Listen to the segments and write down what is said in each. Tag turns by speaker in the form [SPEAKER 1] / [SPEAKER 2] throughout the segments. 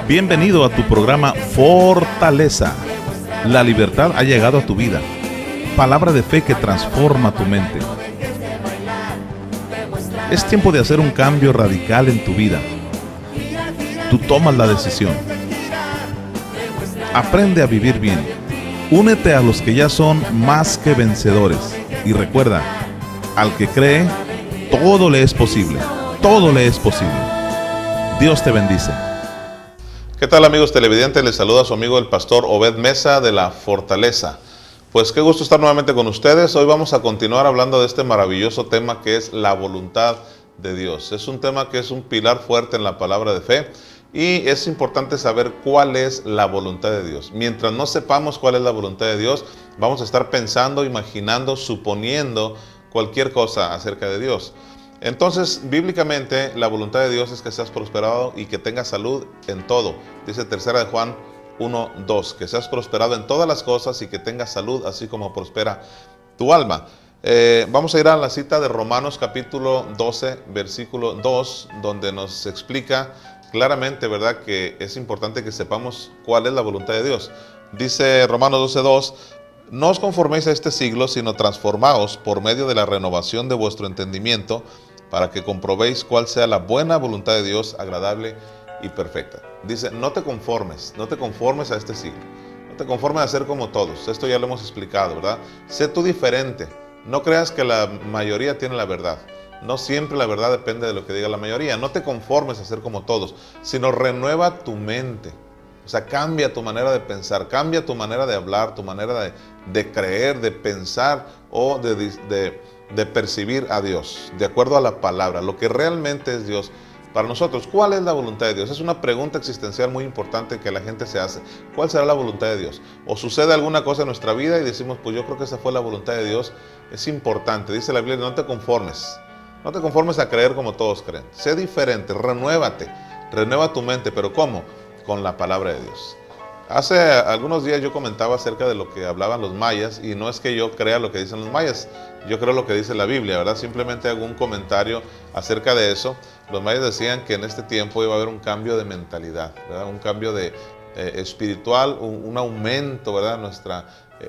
[SPEAKER 1] Bienvenido a tu programa Fortaleza. La libertad ha llegado a tu vida. Palabra de fe que transforma tu mente. Es tiempo de hacer un cambio radical en tu vida. Tú tomas la decisión. Aprende a vivir bien. Únete a los que ya son más que vencedores. Y recuerda, al que cree, todo le es posible. Todo le es posible. Dios te bendice.
[SPEAKER 2] ¿Qué tal, amigos televidentes? Les saluda su amigo el pastor Obed Mesa de La Fortaleza. Pues qué gusto estar nuevamente con ustedes. Hoy vamos a continuar hablando de este maravilloso tema que es la voluntad de Dios. Es un tema que es un pilar fuerte en la palabra de fe y es importante saber cuál es la voluntad de Dios. Mientras no sepamos cuál es la voluntad de Dios, vamos a estar pensando, imaginando, suponiendo cualquier cosa acerca de Dios. Entonces, bíblicamente, la voluntad de Dios es que seas prosperado y que tengas salud en todo. Dice 3 de Juan 1:2, que seas prosperado en todas las cosas y que tengas salud, así como prospera tu alma. Vamos a ir a la cita de Romanos capítulo 12, versículo 2, donde nos explica claramente, ¿verdad?, que es importante que sepamos cuál es la voluntad de Dios. Dice Romanos 12:2, no os conforméis a este siglo, sino transformaos por medio de la renovación de vuestro entendimiento, para que comprobéis cuál sea la buena voluntad de Dios, agradable y perfecta. Dice, no te conformes a este siglo. No te conformes a ser como todos. Esto ya lo hemos explicado, ¿verdad? Sé tú diferente. No creas que la mayoría tiene la verdad. No siempre la verdad depende de lo que diga la mayoría. No te conformes a ser como todos, sino renueva tu mente. O sea, cambia tu manera de pensar, cambia tu manera de hablar, tu manera de creer, de pensar o de percibir a Dios, de acuerdo a la palabra, lo que realmente es Dios para nosotros. ¿Cuál es la voluntad de Dios? Es una pregunta existencial muy importante que la gente se hace. ¿Cuál será la voluntad de Dios? O sucede alguna cosa en nuestra vida y decimos, pues yo creo que esa fue la voluntad de Dios. Es importante, dice la Biblia, no te conformes. No te conformes a creer como todos creen. Sé diferente, renuévate, renueva tu mente. ¿Pero cómo? Con la palabra de Dios. Hace algunos días yo comentaba acerca de lo que hablaban los mayas, y no es que yo crea lo que dicen los mayas, yo creo lo que dice la Biblia, ¿verdad? Simplemente hago un comentario acerca de eso. Los mayas decían que en este tiempo iba a haber un cambio de mentalidad, ¿verdad? Un cambio de espiritual, un aumento, ¿verdad?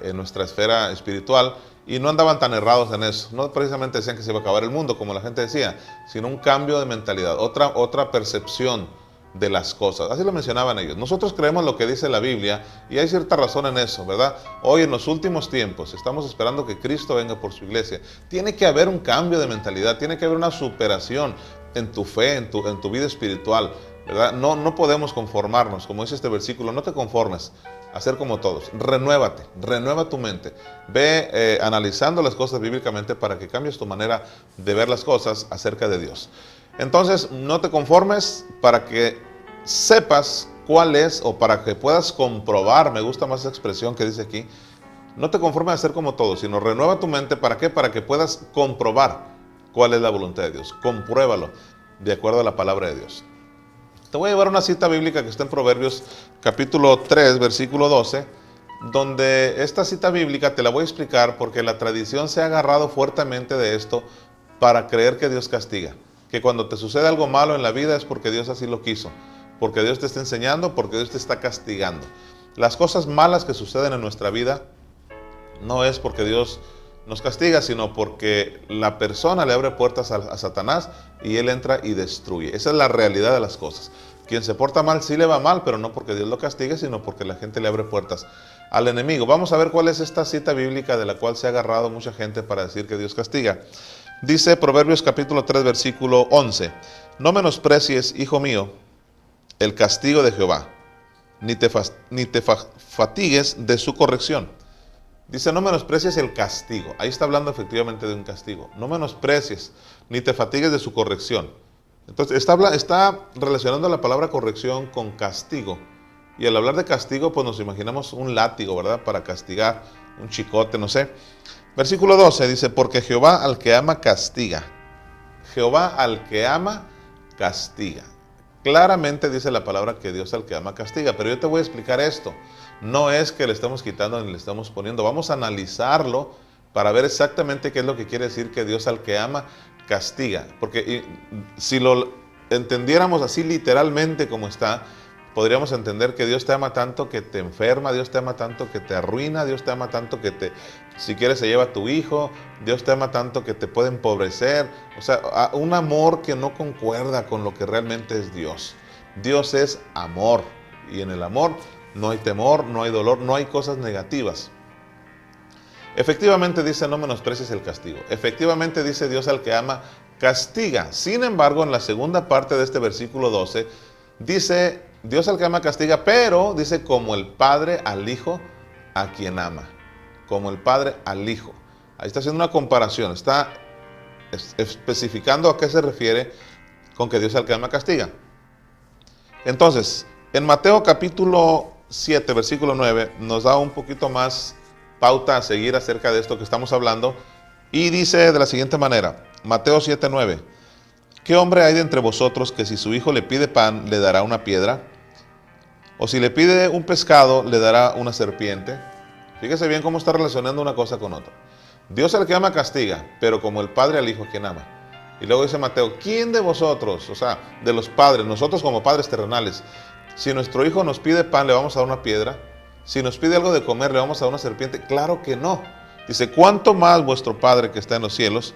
[SPEAKER 2] En nuestra esfera espiritual, y no andaban tan errados en eso. No precisamente decían que se iba a acabar el mundo, como la gente decía, sino un cambio de mentalidad, otra percepción de las cosas. Así lo mencionaban ellos. Nosotros creemos lo que dice la Biblia y hay cierta razón en eso, ¿verdad? Hoy en los últimos tiempos estamos esperando que Cristo venga por su iglesia. Tiene que haber un cambio de mentalidad, tiene que haber una superación en tu fe, en tu vida espiritual, ¿verdad? No podemos conformarnos, como dice este versículo, no te conformes a ser como todos. Renuévate, renueva tu mente. Ve analizando las cosas bíblicamente para que cambies tu manera de ver las cosas acerca de Dios. Entonces, no te conformes para que sepas cuál es, o para que puedas comprobar, me gusta más esa expresión que dice aquí, no te conformes a ser como todos, sino renueva tu mente. ¿Para qué? Para que puedas comprobar cuál es la voluntad de Dios. Compruébalo de acuerdo a la palabra de Dios. Te voy a llevar una cita bíblica que está en Proverbios capítulo 3, versículo 12, donde esta cita bíblica te la voy a explicar porque la tradición se ha agarrado fuertemente de esto para creer que Dios castiga. Que cuando te sucede algo malo en la vida es porque Dios así lo quiso, porque Dios te está enseñando, porque Dios te está castigando. Las cosas malas que suceden en nuestra vida no es porque Dios nos castiga, sino porque la persona le abre puertas a Satanás y él entra y destruye. Esa es la realidad de las cosas. Quien se porta mal sí le va mal, pero no porque Dios lo castigue, sino porque la gente le abre puertas al enemigo. Vamos a ver cuál es esta cita bíblica de la cual se ha agarrado mucha gente para decir que Dios castiga. Dice Proverbios capítulo 3, versículo 11, no menosprecies, hijo mío, el castigo de Jehová, ni te fatigues de su corrección. Dice, no menosprecies el castigo. Ahí está hablando efectivamente de un castigo. No menosprecies, ni te fatigues de su corrección. Entonces, está relacionando la palabra corrección con castigo. Y al hablar de castigo, pues nos imaginamos un látigo, ¿verdad? Para castigar, un chicote, no sé. Versículo 12 dice, porque Jehová al que ama castiga. Jehová al que ama castiga. Claramente dice la palabra que Dios al que ama castiga, pero yo te voy a explicar esto. No es que le estamos quitando ni le estamos poniendo. Vamos a analizarlo para ver exactamente qué es lo que quiere decir que Dios al que ama castiga. Porque si lo entendiéramos así literalmente como está, podríamos entender que Dios te ama tanto que te enferma, Dios te ama tanto que te arruina, Dios te ama tanto que si quieres se lleva a tu hijo, Dios te ama tanto que te puede empobrecer. O sea, un amor que no concuerda con lo que realmente es Dios. Dios es amor, y en el amor no hay temor, no hay dolor, no hay cosas negativas. Efectivamente dice, no menosprecies el castigo. Efectivamente dice, Dios al que ama castiga. Sin embargo, en la segunda parte de este versículo 12, dice, Dios al que ama castiga, pero dice, como el Padre al Hijo a quien ama. Como el Padre al Hijo. Ahí está haciendo una comparación, está especificando a qué se refiere con que Dios al que ama castiga. Entonces, en Mateo capítulo 7, versículo 9, nos da un poquito más pauta a seguir acerca de esto que estamos hablando, y dice de la siguiente manera, Mateo 7, 9, ¿qué hombre hay de entre vosotros que si su hijo le pide pan, le dará una piedra? ¿O si le pide un pescado, le dará una serpiente? Fíjese bien cómo está relacionando una cosa con otra. Dios al que ama castiga, pero como el Padre al Hijo quien ama. Y luego dice Mateo, ¿quién de vosotros, o sea, de los padres, nosotros como padres terrenales, si nuestro hijo nos pide pan, le vamos a dar una piedra? Si nos pide algo de comer, ¿le vamos a dar una serpiente? Claro que no. Dice, ¿cuánto más vuestro Padre que está en los cielos?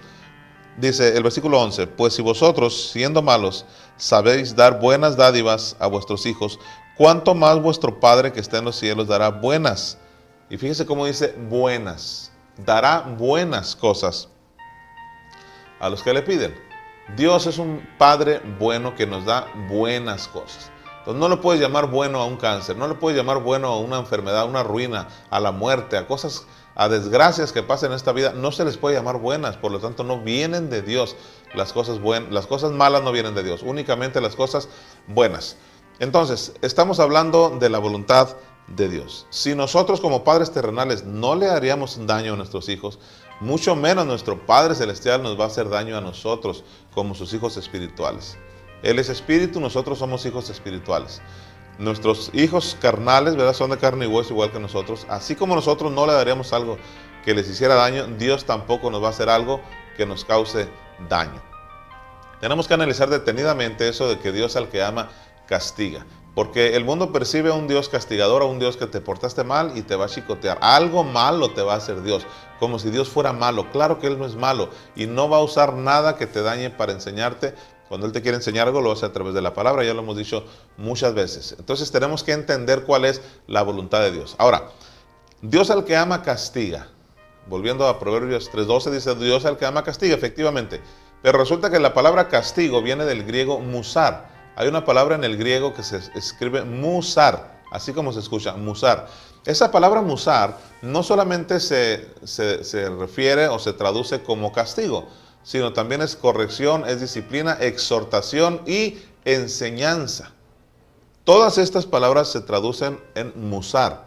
[SPEAKER 2] Dice el versículo 11, pues si vosotros, siendo malos, sabéis dar buenas dádivas a vuestros hijos, ¿cuánto más vuestro Padre que está en los cielos dará buenas? Y fíjese cómo dice buenas. Dará buenas cosas a los que le piden. Dios es un Padre bueno que nos da buenas cosas. Entonces no le puedes llamar bueno a un cáncer, no le puedes llamar bueno a una enfermedad, a una ruina, a la muerte, a cosas, a desgracias que pasen en esta vida. No se les puede llamar buenas, por lo tanto no vienen de Dios. Las cosas malas no vienen de Dios, únicamente las cosas buenas. Entonces, estamos hablando de la voluntad de Dios. Si nosotros como padres terrenales no le haríamos daño a nuestros hijos, mucho menos nuestro Padre Celestial nos va a hacer daño a nosotros como sus hijos espirituales. Él es espíritu, nosotros somos hijos espirituales. Nuestros hijos carnales, ¿verdad?, son de carne y hueso igual que nosotros. Así como nosotros no le daríamos algo que les hiciera daño, Dios tampoco nos va a hacer algo que nos cause daño. Tenemos que analizar detenidamente eso de que Dios al que ama castiga. Porque el mundo percibe a un Dios castigador, a un Dios que te portaste mal y te va a chicotear. Algo malo te va a hacer Dios, como si Dios fuera malo. Claro que Él no es malo y no va a usar nada que te dañe para enseñarte. Cuando Él te quiere enseñar algo, lo hace a través de la palabra, ya lo hemos dicho muchas veces. Entonces tenemos que entender cuál es la voluntad de Dios. Ahora, Dios al que ama castiga. Volviendo a Proverbios 3:12, dice Dios al que ama castiga, efectivamente. Pero resulta que la palabra castigo viene del griego musar. Hay una palabra en el griego que se escribe musar, así como se escucha, musar. Esa palabra musar no solamente se refiere o se traduce como castigo, sino también es corrección, es disciplina, exhortación y enseñanza. Todas estas palabras se traducen en musar.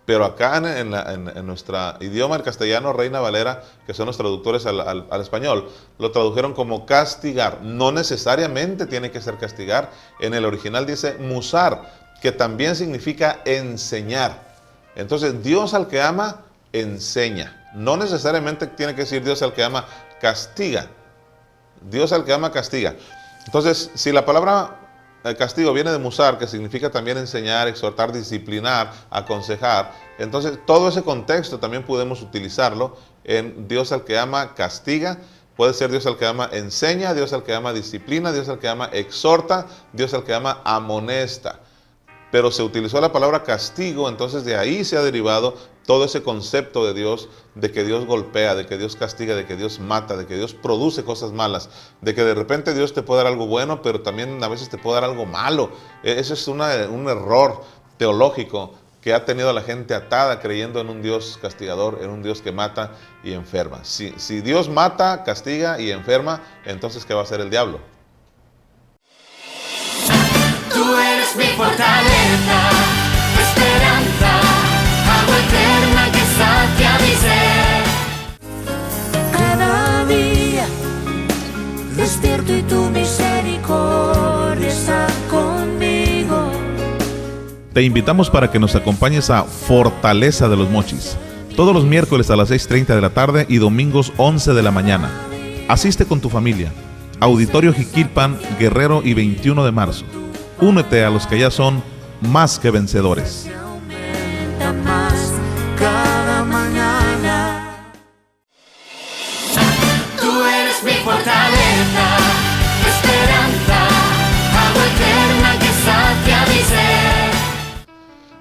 [SPEAKER 2] Pero acá en nuestro idioma, el castellano, Reina Valera, que son los traductores al español, lo tradujeron como castigar. No necesariamente tiene que ser castigar. En el original dice musar, que también significa enseñar. Entonces, Dios al que ama, enseña. No necesariamente tiene que decir Dios al que ama, castiga. Dios al que ama, castiga. Entonces, si la palabra el castigo viene de musar, que significa también enseñar, exhortar, disciplinar, aconsejar. Entonces, todo ese contexto también podemos utilizarlo en Dios al que ama, castiga. Puede ser Dios al que ama, enseña, Dios al que ama, disciplina, Dios al que ama, exhorta, Dios al que ama, amonesta. Pero se utilizó la palabra castigo, entonces de ahí se ha derivado todo ese concepto de Dios, de que Dios golpea, de que Dios castiga, de que Dios mata, de que Dios produce cosas malas, de que de repente Dios te puede dar algo bueno, pero también a veces te puede dar algo malo. Eso es un error teológico que ha tenido a la gente atada creyendo en un Dios castigador, en un Dios que mata y enferma. Si Dios mata, castiga y enferma, entonces ¿qué va a hacer el diablo?
[SPEAKER 3] Tú eres mi fortaleza, esperanza, agua eterna que sacia mi ser. Cada día despierto y tu misericordia está conmigo.
[SPEAKER 1] Te invitamos para que nos acompañes a Fortaleza de los Mochis, todos los miércoles a las 6:30 de la tarde y domingos 11 de la mañana. Asiste con tu familia. Auditorio Jiquilpan, Guerrero y 21 de marzo. Únete a los que ya son más que vencedores.
[SPEAKER 3] Aumenta más cada mañana. Tú eres mi fortaleza, esperanza, agua eterna que sacia mi ser.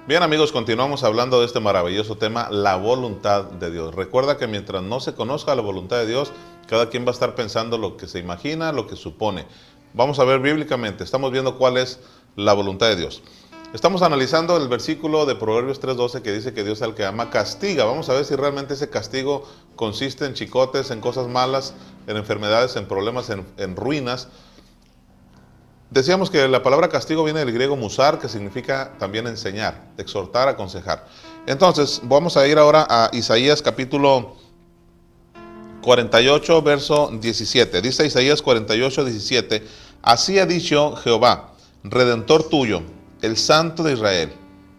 [SPEAKER 2] Bien amigos, continuamos hablando de este maravilloso tema, la voluntad de Dios. Recuerda que mientras no se conozca la voluntad de Dios, cada quien va a estar pensando lo que se imagina, lo que supone. Vamos a ver bíblicamente, estamos viendo cuál es la voluntad de Dios. Estamos analizando el versículo de Proverbios 3:12 que dice que Dios al que ama castiga. Vamos a ver si realmente ese castigo consiste en chicotes, en cosas malas, en enfermedades, en problemas, en ruinas. Decíamos que la palabra castigo viene del griego musar, que significa también enseñar, exhortar, aconsejar. Entonces, vamos a ir ahora a Isaías capítulo 48, verso 17. Dice Isaías 48, 17, así ha dicho Jehová, Redentor tuyo, el Santo de Israel.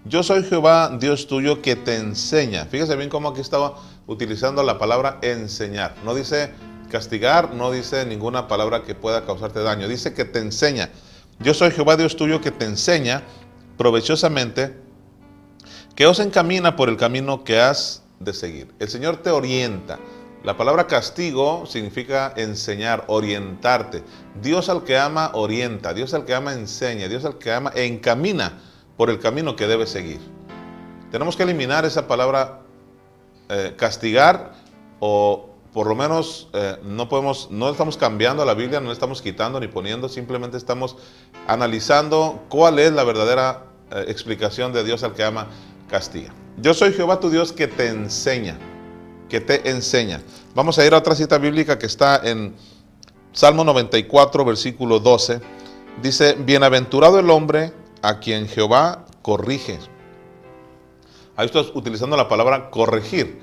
[SPEAKER 2] Yo soy Jehová, Dios tuyo, que te enseña. Fíjese bien cómo aquí estaba utilizando la palabra enseñar. No dice castigar, no dice ninguna palabra que pueda causarte daño. Dice que te enseña. Yo soy Jehová Dios tuyo que te enseña provechosamente, que os encamina por el camino que has de seguir. El Señor te orienta. La palabra castigo significa enseñar, orientarte. Dios al que ama orienta, Dios al que ama enseña, Dios al que ama encamina por el camino que debe seguir. Tenemos que eliminar esa palabra castigar, o por lo menos no estamos cambiando la Biblia, no le estamos quitando ni poniendo, simplemente estamos analizando cuál es la verdadera explicación de Dios al que ama castiga. Yo soy Jehová tu Dios que te enseña, que te enseña. Vamos a ir a otra cita bíblica que está en Salmo 94, versículo 12. Dice, bienaventurado el hombre a quien Jehová corrige. Ahí estoy utilizando la palabra corregir.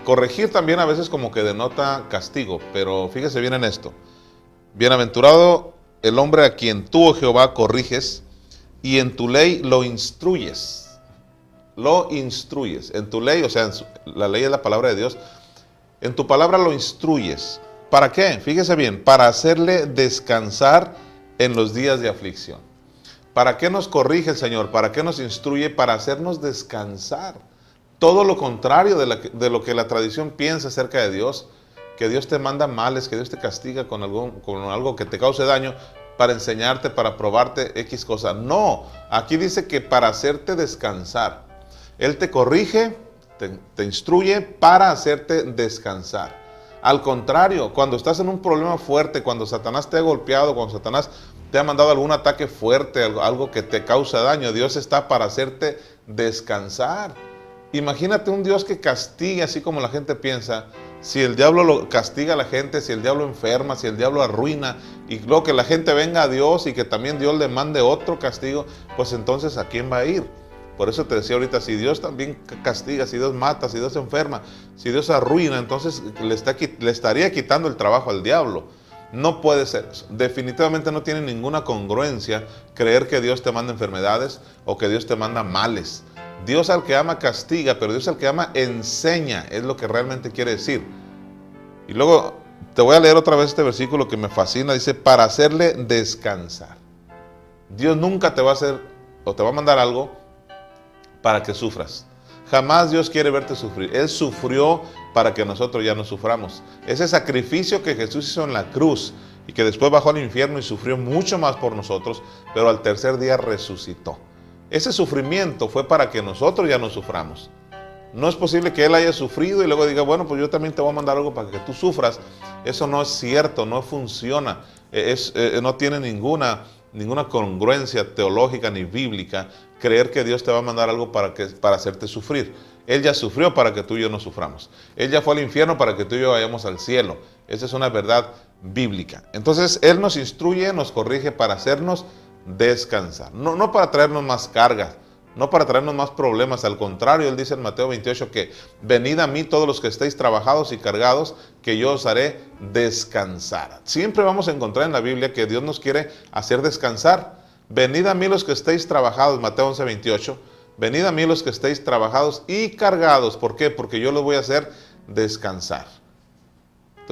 [SPEAKER 2] Corregir también a veces como que denota castigo, pero fíjese bien en esto. Bienaventurado el hombre a quien tú, oh Jehová, corriges y en tu ley lo instruyes. Lo instruyes. En tu ley, o sea, la ley es la palabra de Dios. En tu palabra lo instruyes. ¿Para qué? Fíjese bien, para hacerle descansar en los días de aflicción. ¿Para qué nos corrige el Señor? ¿Para qué nos instruye? Para hacernos descansar. Todo lo contrario de lo que la tradición piensa acerca de Dios, que Dios te manda males, que Dios te castiga con algo que te cause daño, para enseñarte, para probarte X cosa. No, aquí dice que para hacerte descansar. Él te corrige, te instruye para hacerte descansar. Al contrario, cuando estás en un problema fuerte, cuando Satanás te ha golpeado, cuando Satanás te ha mandado algún ataque fuerte, algo que te causa daño, Dios está para hacerte descansar. Imagínate un Dios que castiga así como la gente piensa. Si el diablo lo castiga a la gente, si el diablo enferma, si el diablo arruina, y luego que la gente venga a Dios y que también Dios le mande otro castigo, pues entonces ¿a quién va a ir? Por eso te decía ahorita, si Dios también castiga, si Dios mata, si Dios enferma, si Dios arruina, entonces le estaría quitando el trabajo al diablo. No puede ser eso. Definitivamente no tiene ninguna congruencia creer que Dios te manda enfermedades o que Dios te manda males. Dios al que ama castiga, pero Dios al que ama enseña, es lo que realmente quiere decir. Y luego te voy a leer otra vez este versículo que me fascina, dice, para hacerle descansar. Dios nunca te va a hacer o te va a mandar algo para que sufras. Jamás Dios quiere verte sufrir. Él sufrió para que nosotros ya no suframos. Ese sacrificio que Jesús hizo en la cruz y que después bajó al infierno y sufrió mucho más por nosotros, pero al tercer día resucitó. Ese sufrimiento fue para que nosotros ya no suframos. No es posible que Él haya sufrido y luego diga, bueno, pues yo también te voy a mandar algo para que tú sufras. Eso no es cierto, no funciona. No tiene ninguna congruencia teológica ni bíblica creer que Dios te va a mandar algo para hacerte sufrir. Él ya sufrió para que tú y yo no suframos. Él ya fue al infierno para que tú y yo vayamos al cielo. Esa es una verdad bíblica. Entonces Él nos instruye, nos corrige para hacernos descansar. No para traernos más cargas, no para traernos más problemas. Al contrario, Él dice en Mateo 28 que venid a mí todos los que estéis trabajados y cargados, que yo os haré descansar. Siempre vamos a encontrar en la Biblia que Dios nos quiere hacer descansar. Venid a mí los que estéis trabajados, Mateo 11, 28. Venid a mí los que estéis trabajados y cargados. ¿Por qué? Porque yo los voy a hacer descansar.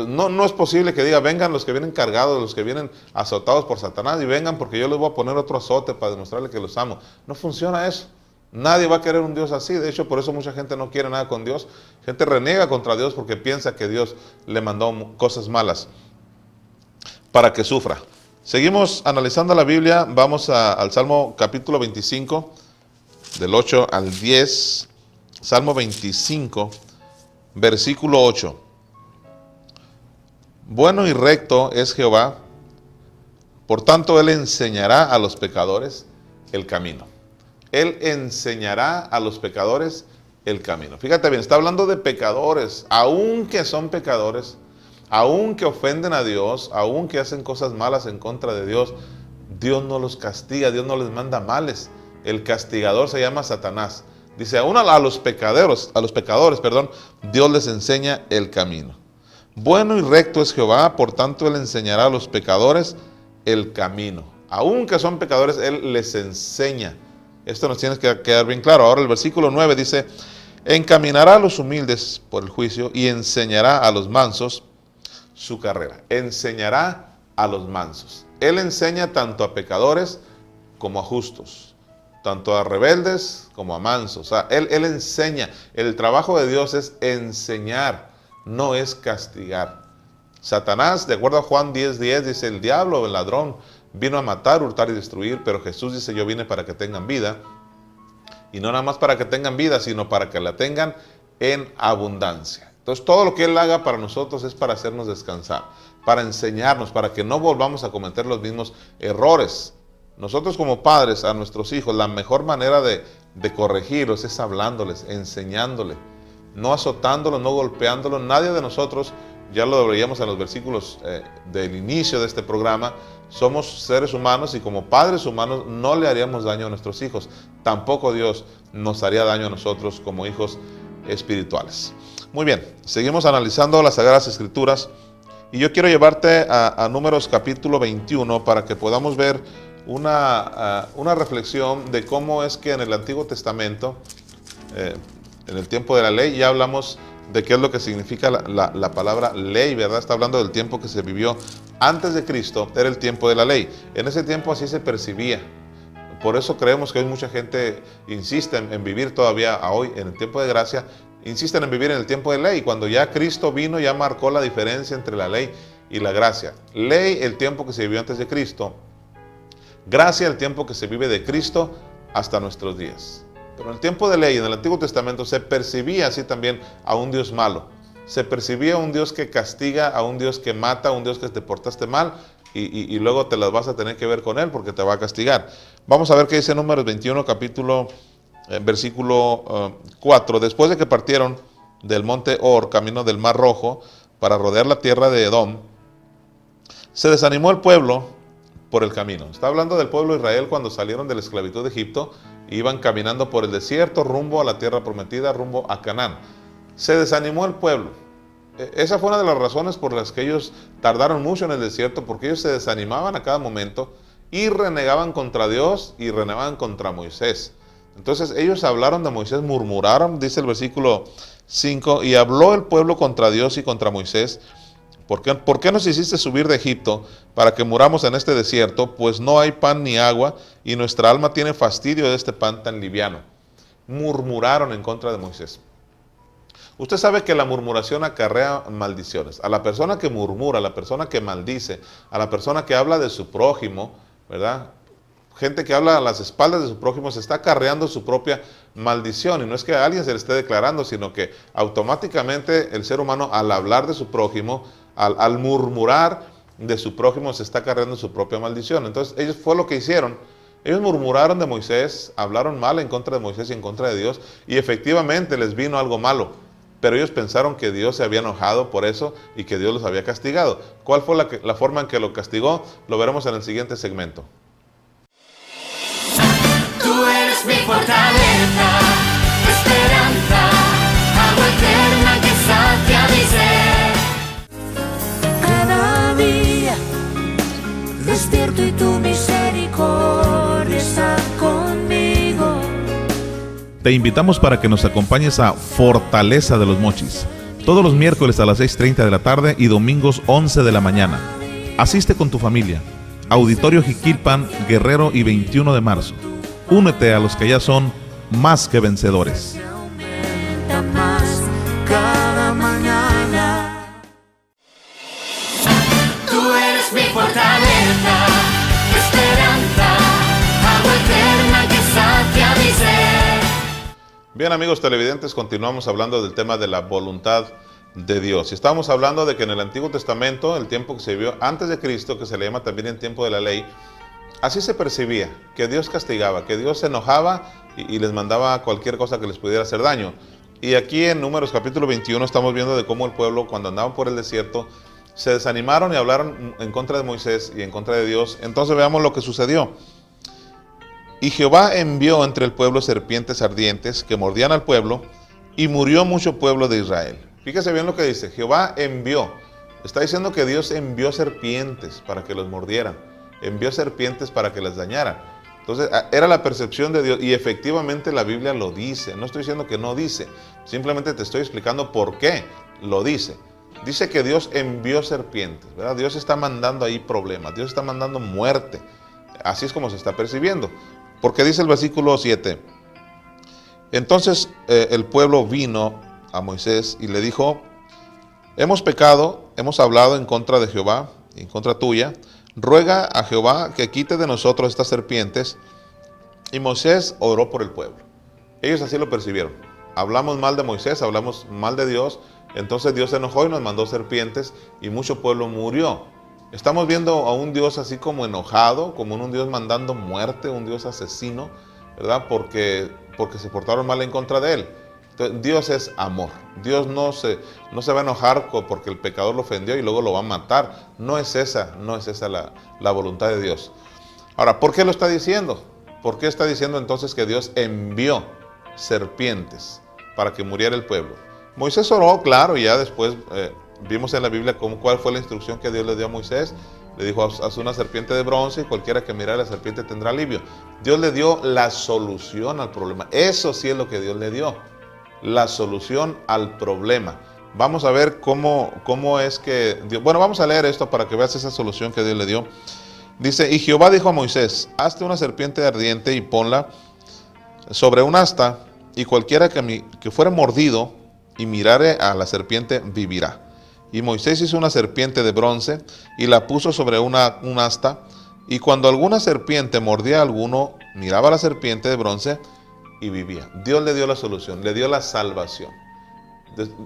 [SPEAKER 2] Pues no es posible que diga, vengan los que vienen cargados, los que vienen azotados por Satanás, y vengan porque yo les voy a poner otro azote para demostrarle que los amo. No funciona eso. Nadie va a querer un Dios así. De hecho, por eso mucha gente no quiere nada con Dios. Gente reniega contra Dios porque piensa que Dios le mandó cosas malas para que sufra. Seguimos analizando la Biblia. Vamos al Salmo capítulo 25, del 8 al 10. Salmo 25, versículo 8. Bueno y recto es Jehová, por tanto Él enseñará a los pecadores el camino. Él enseñará a los pecadores el camino. Fíjate bien, está hablando de pecadores, aunque son pecadores, aunque ofenden a Dios, aunque hacen cosas malas en contra de Dios, Dios no los castiga, Dios no les manda males. El castigador se llama Satanás. Dice, aún a los pecadores, Dios les enseña el camino. Bueno y recto es Jehová, por tanto Él enseñará a los pecadores el camino. Aunque son pecadores, Él les enseña. Esto nos tiene que quedar bien claro. Ahora el versículo 9 dice, encaminará a los humildes por el juicio y enseñará a los mansos su carrera. Enseñará a los mansos. Él enseña tanto a pecadores como a justos, tanto a rebeldes como a mansos. O sea, Él enseña. El trabajo de Dios es enseñar, no es castigar. Satanás, de acuerdo a Juan 10:10, dice, el diablo, el ladrón, vino a matar, hurtar y destruir, pero Jesús dice, yo vine para que tengan vida, y no nada más para que tengan vida, sino para que la tengan en abundancia. Entonces, todo lo que Él haga para nosotros es para hacernos descansar, para enseñarnos, para que no volvamos a cometer los mismos errores. Nosotros como padres a nuestros hijos, la mejor manera de corregirlos es hablándoles, enseñándoles, no azotándolos, no golpeándolos. Nadie de nosotros, ya lo veíamos en los versículos del inicio de este programa, somos seres humanos y como padres humanos no le haríamos daño a nuestros hijos. Tampoco Dios nos haría daño a nosotros como hijos espirituales. Muy bien, seguimos analizando las Sagradas Escrituras y yo quiero llevarte a Números capítulo 21 para que podamos ver una reflexión de cómo es que en el Antiguo Testamento, en el tiempo de la ley, ya hablamos de qué es lo que significa la palabra ley, ¿verdad? Está hablando del tiempo que se vivió antes de Cristo, era el tiempo de la ley. En ese tiempo así se percibía. Por eso creemos que hoy mucha gente insiste en vivir todavía hoy, en el tiempo de gracia, insisten en vivir en el tiempo de ley. Cuando ya Cristo vino, ya marcó la diferencia entre la ley y la gracia. Ley, el tiempo que se vivió antes de Cristo. Gracia, el tiempo que se vive de Cristo hasta nuestros días. Pero en el tiempo de ley, en el Antiguo Testamento, se percibía así también a un Dios malo. Se percibía a un Dios que castiga, a un Dios que mata, a un Dios que te portaste mal y luego te las vas a tener que ver con Él porque te va a castigar. Vamos a ver qué dice Números 21, versículo 4. Después de que partieron del monte Or, camino del Mar Rojo, para rodear la tierra de Edom, se desanimó el pueblo por el camino. Está hablando del pueblo de Israel cuando salieron de la esclavitud de Egipto. Iban caminando por el desierto rumbo a la tierra prometida, rumbo a Canaán. Se desanimó el pueblo. Esa fue una de las razones por las que ellos tardaron mucho en el desierto, porque ellos se desanimaban a cada momento y renegaban contra Dios y renegaban contra Moisés. Entonces ellos hablaron de Moisés, murmuraron, dice el versículo 5, y habló el pueblo contra Dios y contra Moisés. ¿Por qué nos hiciste subir de Egipto para que muramos en este desierto? Pues no hay pan ni agua y nuestra alma tiene fastidio de este pan tan liviano. Murmuraron en contra de Moisés. Usted sabe que la murmuración acarrea maldiciones. A la persona que murmura, a la persona que maldice, a la persona que habla de su prójimo, ¿verdad? Gente que habla a las espaldas de su prójimo se está acarreando su propia maldición. Y no es que a alguien se le esté declarando, sino que automáticamente el ser humano al hablar de su prójimo, al murmurar de su prójimo, se está acarreando su propia maldición. Entonces ellos fue lo que hicieron. Ellos murmuraron de Moisés, hablaron mal en contra de Moisés y en contra de Dios. Y efectivamente les vino algo malo. Pero ellos pensaron que Dios se había enojado por eso y que Dios los había castigado. ¿Cuál fue la forma en que lo castigó? Lo veremos en el siguiente segmento.
[SPEAKER 3] Tú eres mi fortaleza, esperanza, agua eterna que sacia mi ser. Cada día despierto y tu misericordia está conmigo.
[SPEAKER 1] Te invitamos para que nos acompañes a Fortaleza de los Mochis, todos los miércoles a las 6:30 de la tarde y domingos 11 de la mañana. Asiste con tu familia. Auditorio Jiquilpan, Guerrero y 21 de marzo. Únete a los que ya son más que vencedores.
[SPEAKER 3] Aumenta más cada mañana. Tú eres mi fortaleza, esperanza, agua eterna que sacia mi ser.
[SPEAKER 2] Bien, amigos televidentes, continuamos hablando del tema de la voluntad de Dios. Y estamos hablando de que en el Antiguo Testamento, el tiempo que se vivió antes de Cristo, que se le llama también el tiempo de la ley, así se percibía, que Dios castigaba, que Dios se enojaba y les mandaba cualquier cosa que les pudiera hacer daño. Y aquí en Números capítulo 21 estamos viendo de cómo el pueblo, cuando andaban por el desierto, se desanimaron y hablaron en contra de Moisés y en contra de Dios. Entonces veamos lo que sucedió. Y Jehová envió entre el pueblo serpientes ardientes que mordían al pueblo, y murió mucho pueblo de Israel. Fíjese bien lo que dice, Jehová envió. Está diciendo que Dios envió serpientes para que los mordieran. Envió serpientes para que les dañaran. Entonces, era la percepción de Dios, y efectivamente la Biblia lo dice. No estoy diciendo que no dice, simplemente te estoy explicando por qué lo dice. Dice que Dios envió serpientes, ¿verdad? Dios está mandando ahí problemas, Dios está mandando muerte. Así es como se está percibiendo. Porque dice el versículo 7, entonces el pueblo vino a Moisés y le dijo, hemos pecado, hemos hablado en contra de Jehová, en contra tuya, ruega a Jehová que quite de nosotros estas serpientes. Y Moisés oró por el pueblo. Ellos así lo percibieron. Hablamos mal de Moisés, hablamos mal de Dios, entonces Dios se enojó y nos mandó serpientes y mucho pueblo murió. Estamos viendo a un Dios así como enojado, como un Dios mandando muerte, un Dios asesino, ¿verdad? Porque se portaron mal en contra de él. Entonces, Dios es amor. Dios no se va a enojar porque el pecador lo ofendió y luego lo va a matar. No es esa la voluntad de Dios. Ahora, ¿por qué lo está diciendo? ¿Por qué está diciendo entonces que Dios envió serpientes para que muriera el pueblo? Moisés oró, claro, y ya después vimos en la Biblia cuál fue la instrucción que Dios le dio a Moisés. Le dijo, haz una serpiente de bronce y cualquiera que mire a la serpiente tendrá alivio. Dios le dio la solución al problema. Eso sí es lo que Dios le dio. La solución al problema. Vamos a ver cómo es que Dios... Bueno, vamos a leer esto para que veas esa solución que Dios le dio. Dice, y Jehová dijo a Moisés, hazte una serpiente ardiente y ponla sobre un asta, y cualquiera que fuere mordido y mirare a la serpiente vivirá. Y Moisés hizo una serpiente de bronce y la puso sobre un asta, y cuando alguna serpiente mordía a alguno, miraba a la serpiente de bronce y vivía. Dios le dio la solución, le dio la salvación.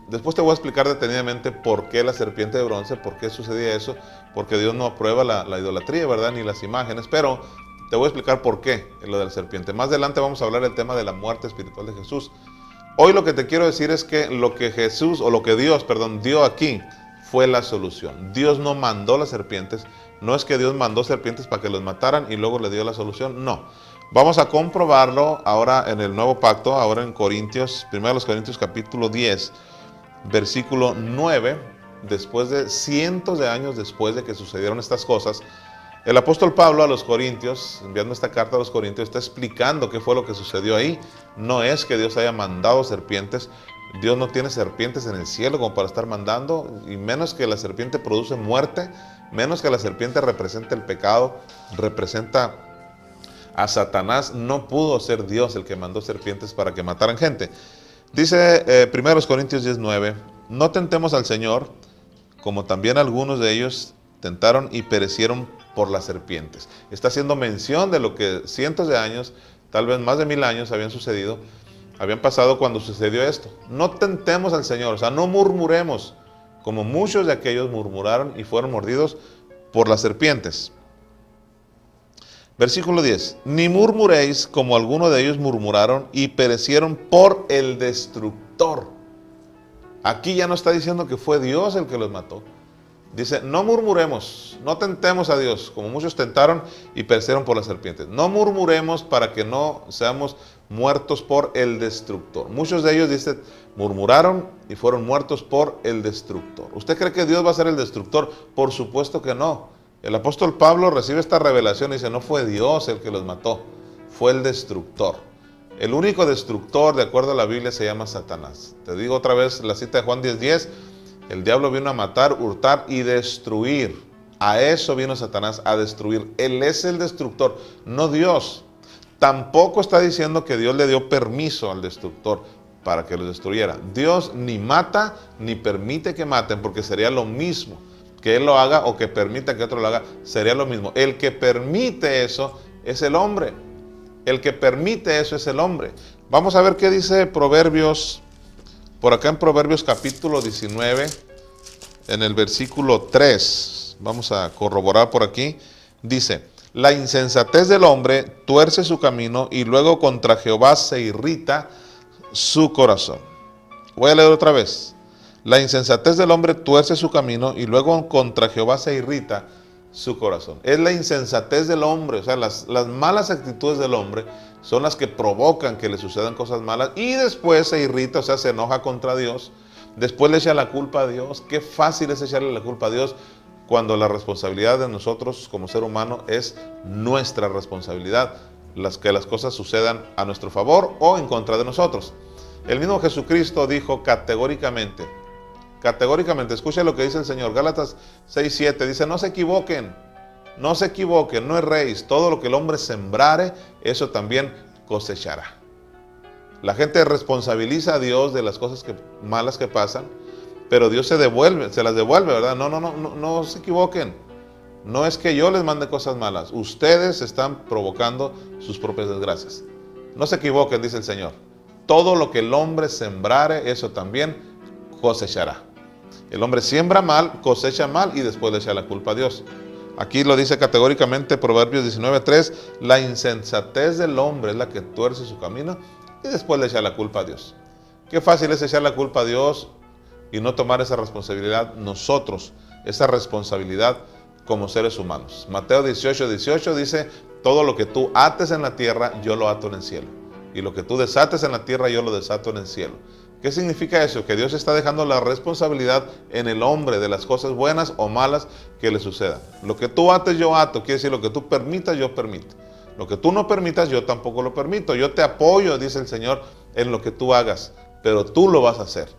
[SPEAKER 2] Después te voy a explicar detenidamente por qué la serpiente de bronce, por qué sucedía eso, porque Dios no aprueba la idolatría, ¿verdad? Ni las imágenes, pero te voy a explicar por qué lo de la serpiente. Más adelante vamos a hablar del tema de la muerte espiritual de Jesús. Hoy lo que te quiero decir es que lo que Dios dio aquí fue la solución. Dios no mandó las serpientes, no es que Dios mandó serpientes para que los mataran y luego le dio la solución, no. Vamos a comprobarlo ahora en el nuevo pacto, ahora en Corintios, 1 Corintios capítulo 10, versículo 9, después de cientos de años después de que sucedieron estas cosas, el apóstol Pablo a los Corintios, enviando esta carta a los Corintios, está explicando qué fue lo que sucedió ahí. No es que Dios haya mandado serpientes, Dios no tiene serpientes en el cielo como para estar mandando, y menos que la serpiente produce muerte, menos que la serpiente representa el pecado, representa a Satanás. No pudo ser Dios el que mandó serpientes para que mataran gente. Dice 1 Corintios 10:9, no tentemos al Señor, como también algunos de ellos tentaron y perecieron por las serpientes. Está haciendo mención de lo que cientos de años, tal vez más de 1000 años habían pasado cuando sucedió esto. No tentemos al Señor, o sea, no murmuremos, como muchos de aquellos murmuraron y fueron mordidos por las serpientes. Versículo 10, ni murmuréis como algunos de ellos murmuraron y perecieron por el destructor. Aquí ya no está diciendo que fue Dios el que los mató. Dice, no murmuremos, no tentemos a Dios, como muchos tentaron y perecieron por las serpientes. No murmuremos para que no seamos muertos por el destructor. Muchos de ellos, dice, murmuraron y fueron muertos por el destructor. ¿Usted cree que Dios va a ser el destructor? Por supuesto que no. El apóstol Pablo recibe esta revelación y dice, no fue Dios el que los mató, fue el destructor. El único destructor, de acuerdo a la Biblia, se llama Satanás. Te digo otra vez la cita de Juan 10:10. El diablo vino a matar, hurtar y destruir. A eso vino Satanás, a destruir. Él es el destructor, no Dios. Tampoco está diciendo que Dios le dio permiso al destructor para que los destruyera. Dios ni mata ni permite que maten, porque sería lo mismo. Que Él lo haga o que permita que otro lo haga, sería lo mismo. El que permite eso es el hombre. El que permite eso es el hombre. Vamos a ver qué dice Proverbios, por acá en Proverbios capítulo 19, en el versículo 3. Vamos a corroborar por aquí. Dice: la insensatez del hombre tuerce su camino y luego contra Jehová se irrita su corazón. Voy a leer otra vez. La insensatez del hombre tuerce su camino y luego contra Jehová se irrita su corazón. Es la insensatez del hombre, o sea, las malas actitudes del hombre son las que provocan que le sucedan cosas malas y después se irrita, o sea, se enoja contra Dios. Después le echa la culpa a Dios. Qué fácil es echarle la culpa a Dios cuando la responsabilidad de nosotros como ser humano es nuestra responsabilidad, que las cosas sucedan a nuestro favor o en contra de nosotros. El mismo Jesucristo dijo categóricamente, escucha lo que dice el Señor, Gálatas 6:7, dice: no se equivoquen, no erréis, todo lo que el hombre sembrare, eso también cosechará. La gente responsabiliza a Dios de las cosas malas que pasan, pero Dios se las devuelve, ¿verdad? No se equivoquen. No es que yo les mande cosas malas, ustedes están provocando sus propias desgracias. No se equivoquen, dice el Señor. Todo lo que el hombre sembrare, eso también cosechará. El hombre siembra mal, cosecha mal y después le echa la culpa a Dios. Aquí lo dice categóricamente Proverbios 19:3, la insensatez del hombre es la que tuerce su camino y después le echa la culpa a Dios. Qué fácil es echar la culpa a Dios y no tomar esa responsabilidad nosotros, esa responsabilidad como seres humanos. Mateo 18:18 dice: todo lo que tú ates en la tierra, yo lo ato en el cielo. Y lo que tú desates en la tierra, yo lo desato en el cielo. ¿Qué significa eso? Que Dios está dejando la responsabilidad en el hombre de las cosas buenas o malas que le sucedan. Lo que tú ates, yo ato. Quiere decir, lo que tú permitas, yo permito. Lo que tú no permitas, yo tampoco lo permito. Yo te apoyo, dice el Señor, en lo que tú hagas, pero tú lo vas a hacer.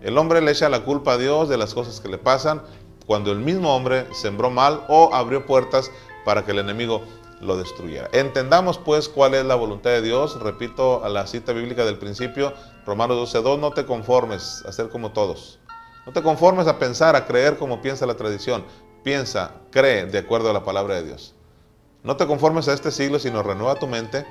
[SPEAKER 2] El hombre le echa la culpa a Dios de las cosas que le pasan cuando el mismo hombre sembró mal o abrió puertas para que el enemigo lo destruyera. Entendamos pues cuál es la voluntad de Dios. Repito a la cita bíblica del principio, Romanos 12:2, no te conformes a ser como todos. No te conformes a pensar, a creer como piensa la tradición. Piensa, cree de acuerdo a la palabra de Dios. No te conformes a este siglo, sino renueva tu mente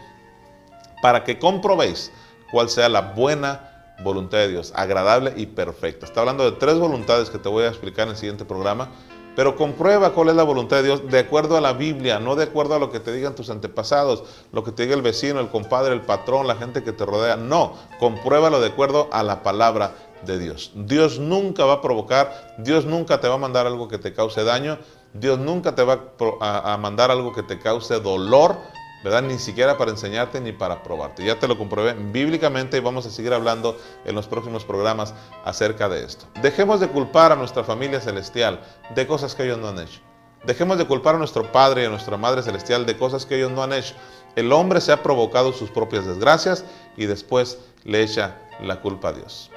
[SPEAKER 2] para que comprobéis cuál sea la buena voluntad de Dios, agradable y perfecta. Está hablando de 3 voluntades que te voy a explicar en el siguiente programa. Pero comprueba cuál es la voluntad de Dios de acuerdo a la Biblia, no de acuerdo a lo que te digan tus antepasados, lo que te diga el vecino, el compadre, el patrón, la gente que te rodea. No, compruébalo de acuerdo a la palabra de Dios. Dios nunca va a provocar, Dios nunca te va a mandar algo que te cause daño, Dios nunca te va a mandar algo que te cause dolor, ¿verdad? Ni siquiera para enseñarte ni para probarte. Ya te lo comprobé bíblicamente y vamos a seguir hablando en los próximos programas acerca de esto. Dejemos de culpar a nuestra familia celestial de cosas que ellos no han hecho. Dejemos de culpar a nuestro Padre y a nuestra Madre celestial de cosas que ellos no han hecho. El hombre se ha provocado sus propias desgracias y después le echa la culpa a Dios.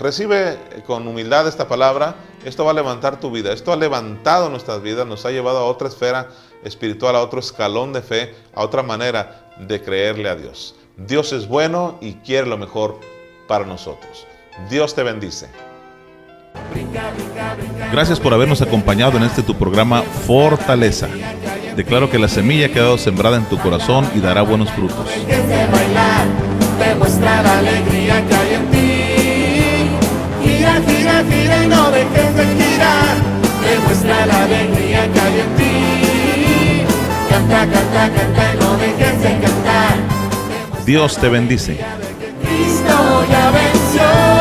[SPEAKER 2] Recibe con humildad esta palabra. Esto va a levantar tu vida. Esto ha levantado nuestras vidas, nos ha llevado a otra esfera espiritual, a otro escalón de fe, a otra manera de creerle a Dios. Dios es bueno y quiere lo mejor para nosotros. Dios te bendice.
[SPEAKER 1] Gracias por habernos acompañado en este tu programa Fortaleza. Declaro que la semilla ha quedado sembrada en tu corazón y dará buenos frutos.
[SPEAKER 3] Demuestra la alegría que hay en ti. Gira, gira, gira y no dejes de girar. Demuestra la alegría que hay en ti. Canta, canta, canta y no dejes de cantar.
[SPEAKER 1] Dios te bendice.
[SPEAKER 3] Cristo ya venció.